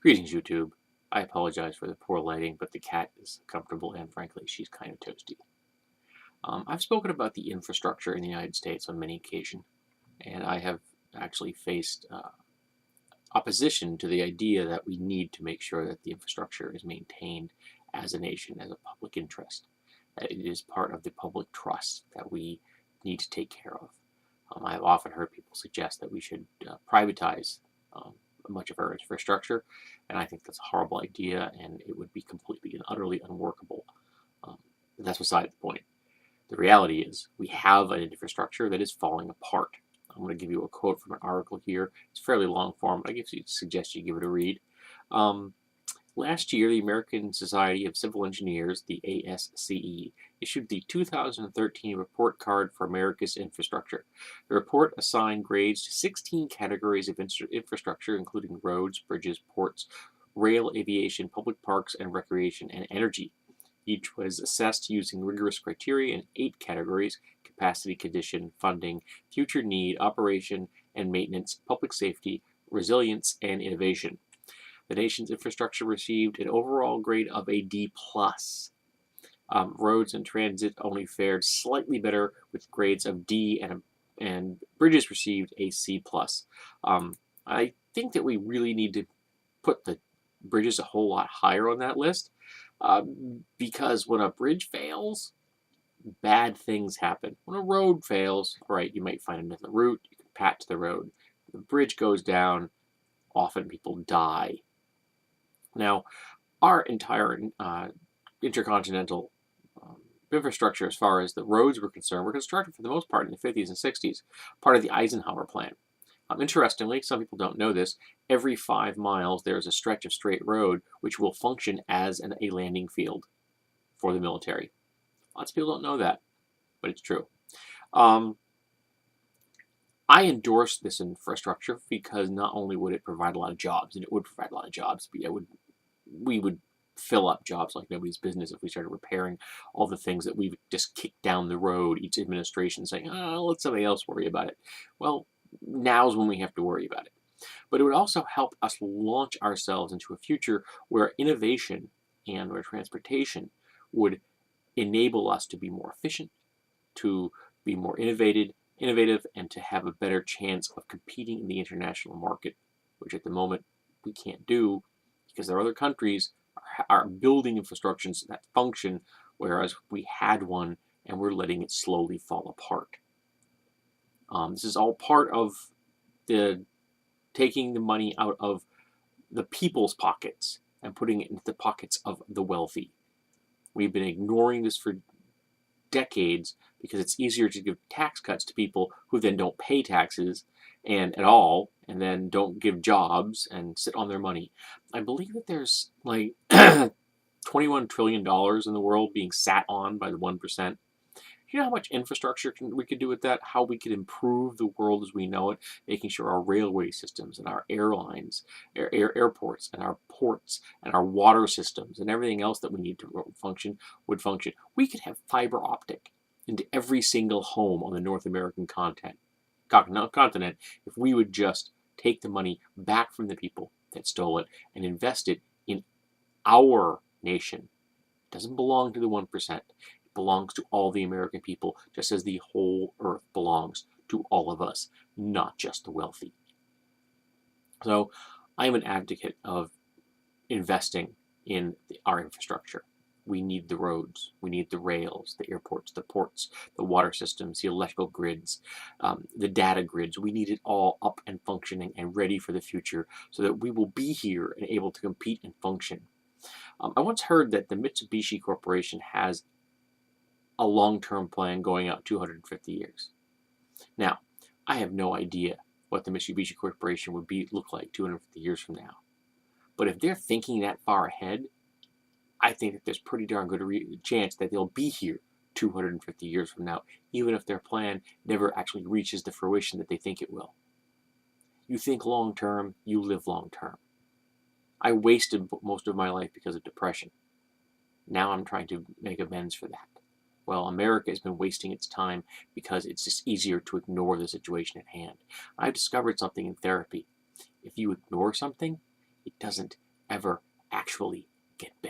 Greetings, YouTube. I apologize for the poor lighting, but the cat is comfortable and frankly, she's kind of toasty. I've spoken about the infrastructure in the United States on many occasions, and I have actually faced opposition to the idea that we need to make sure that the infrastructure is maintained as a nation, as a public interest, that it is part of the public trust that we need to take care of. I've often heard people suggest that we should privatize um, much of our infrastructure, and I think that's a horrible idea, and it would be completely and utterly unworkable. Um, but that's beside the point. The reality is we have an infrastructure that is falling apart. I'm going to give you a quote from an article here. It's fairly long form, but I suggest you give it a read. Um, Last year, the American Society of Civil Engineers, the ASCE, issued the 2013 report card for America's infrastructure. The report assigned grades to 16 categories of infrastructure, including roads, bridges, ports, rail, aviation, public parks, and recreation, and energy. Each was assessed using rigorous criteria in 8 categories: capacity, condition, funding, future need, operation and maintenance, public safety, resilience, and innovation. The nation's infrastructure received an overall grade of a D+. Roads and transit only fared slightly better with grades of D, and bridges received a C+. I think that we really need to put the bridges a whole lot higher on that list, because when a bridge fails, bad things happen. When a road fails, all right, you might find another route, you can patch the road. When the bridge goes down, often people die. Now, our entire intercontinental infrastructure, as far as the roads were concerned, were constructed for the most part in the 50s and 60s, part of the Eisenhower Plan. Interestingly, some people don't know this, every 5 miles there is a stretch of straight road which will function as a landing field for the military. Lots of people don't know that, but it's true. I endorse this infrastructure because not only would it provide a lot of jobs, and it would provide a lot of jobs, but we would fill up jobs like nobody's business if we started repairing all the things that we've just kicked down the road, each administration saying, oh, let somebody else worry about it. Well, now's when we have to worry about it. But it would also help us launch ourselves into a future where innovation and where transportation would enable us to be more efficient, to be more innovative, and to have a better chance of competing in the international market, which at the moment we can't do because there are other countries are building infrastructures that function, whereas we had one and we're letting it slowly fall apart. This is all part of the taking the money out of the people's pockets and putting it into the pockets of the wealthy. We've been ignoring this for decades because it's easier to give tax cuts to people who then don't pay taxes and at all, and then don't give jobs and sit on their money. I believe that there's like $21 trillion in the world being sat on by the 1%. You know how much infrastructure we could do with that? How we could improve the world as we know it, making sure our railway systems and our airlines, airports and our ports and our water systems and everything else that we need to function would function. We could have fiber optic into every single home on the North American continent if we would just take the money back from the people that stole it and invest it in our nation. It doesn't belong to the 1%. Belongs to all the American people, just as the whole earth belongs to all of us, not just the wealthy. So I am an advocate of investing in our infrastructure. We need the roads, we need the rails, the airports, the ports, the water systems, the electrical grids, the data grids. We need it all up and functioning and ready for the future so that we will be here and able to compete and function. I once heard that the Mitsubishi Corporation has a long-term plan going out 250 years. Now, I have no idea what the Mitsubishi Corporation would look like 250 years from now. But if they're thinking that far ahead, I think that there's pretty darn good chance that they'll be here 250 years from now, even if their plan never actually reaches the fruition that they think it will. You think long-term, you live long-term. I wasted most of my life because of depression. Now I'm trying to make amends for that. Well, America has been wasting its time because it's just easier to ignore the situation at hand. I've discovered something in therapy. If you ignore something, it doesn't ever actually get big.